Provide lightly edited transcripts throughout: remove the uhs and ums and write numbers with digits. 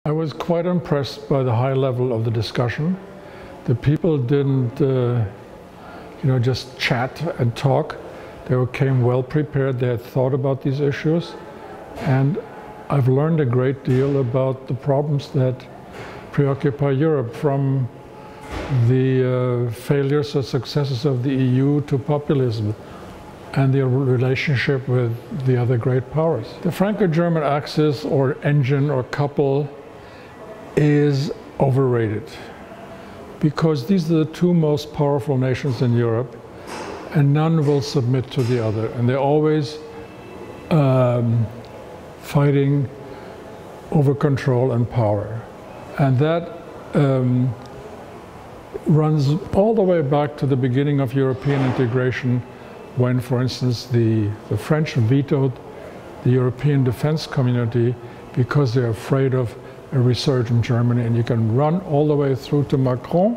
I was quite impressed by the high level of the discussion. The people didn't, just chat and talk. They came well prepared. They had thought about these issues. And I've learned a great deal about the problems that preoccupy Europe, from the failures or successes of the EU to populism and the relationship with the other great powers. The Franco-German axis or engine or couple is overrated, because these are the two most powerful nations in Europe, and none will submit to the other, and they're always fighting over control and power. And that runs all the way back to the beginning of European integration, when, for instance, the French vetoed the European defense community because they're afraid of a resurgent Germany. And you can run all the way through to Macron,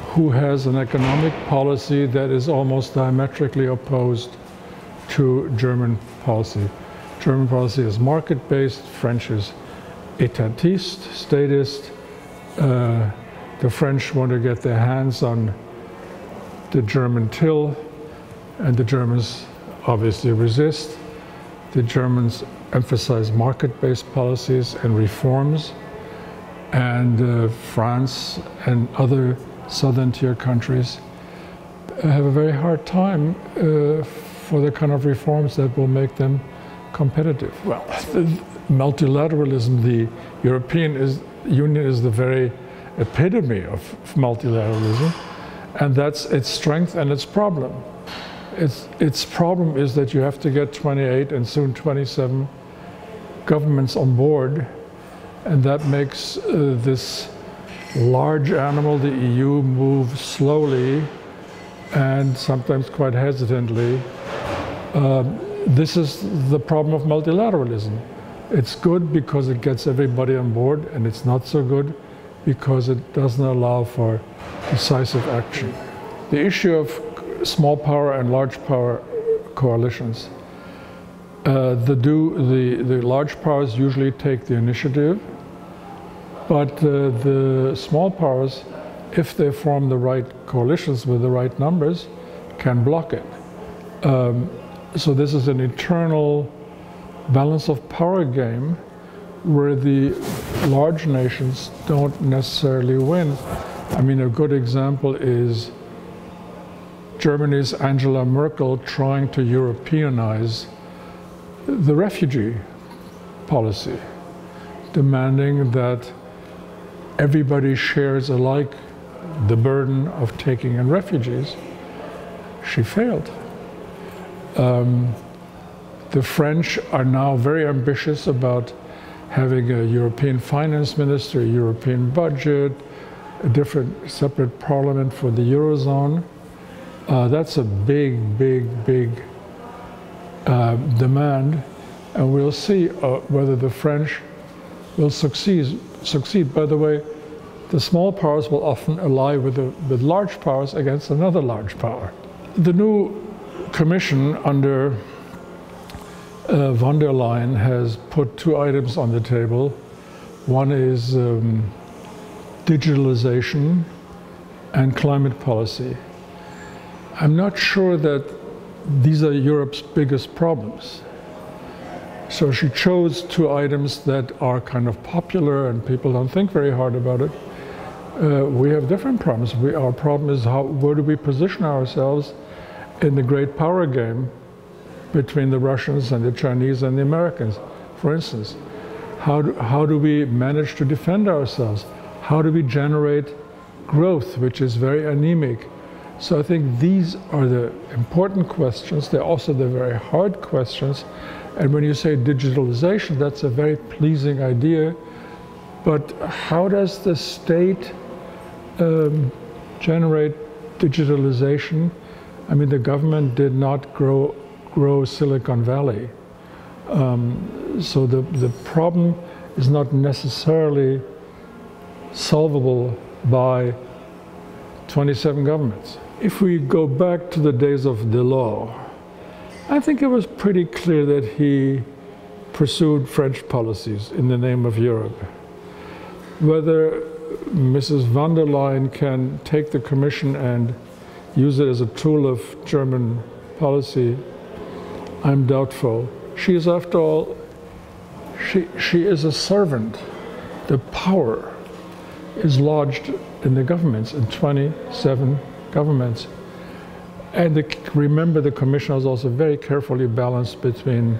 who has an economic policy that is almost diametrically opposed to German policy. German policy is market-based, French is étatiste, statist. The French want to get their hands on the German till, and the Germans obviously resist. The Germans emphasize market-based policies and reforms, and France and other southern tier countries have a very hard time for the kind of reforms that will make them competitive. Well, multilateralism, the European Union is the very epitome of multilateralism, and that's its strength and its problem. Its problem is that you have to get 28 and soon 27 governments on board, and that makes this large animal, the EU, move slowly and sometimes quite hesitantly. This is the problem of multilateralism. It's good because it gets everybody on board, and it's not so good because it doesn't allow for decisive action. The issue of small power and large power coalitions. The large powers usually take the initiative, but the small powers, if they form the right coalitions with the right numbers, can block it. So this is an eternal balance of power game where the large nations don't necessarily win. I mean, a good example is Germany's Angela Merkel trying to Europeanize the refugee policy, demanding that everybody shares alike the burden of taking in refugees. She failed. The French are now very ambitious about having a European finance minister, a European budget, a different separate parliament for the Eurozone. That's a big demand, and we'll see whether the French will succeed. By the way, the small powers will often ally with large powers against another large power. The new Commission under von der Leyen has put two items on the table. One is digitalization and climate policy. I'm not sure that these are Europe's biggest problems. So she chose two items that are kind of popular and people don't think very hard about it. We have different problems. Our problem is where do we position ourselves in the great power game between the Russians and the Chinese and the Americans. For instance, how do we manage to defend ourselves? How do we generate growth, which is very anemic? So I think these are the important questions. They're also the very hard questions. And when you say digitalization, that's a very pleasing idea. But how does the state generate digitalization? I mean, the government did not grow Silicon Valley. So the problem is not necessarily solvable by 27 governments. If we go back to the days of Delors, I think it was pretty clear that he pursued French policies in the name of Europe. Whether Mrs. von der Leyen can take the Commission and use it as a tool of German policy, I'm doubtful. She is, after all, she is a servant. The power is lodged in the governments, in 27 governments. And remember, the Commission is also very carefully balanced between,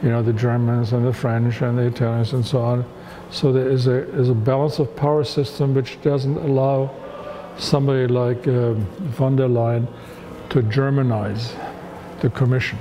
the Germans and the French and the Italians and so on. So there is a balance of power system which doesn't allow somebody like von der Leyen to Germanize the Commission.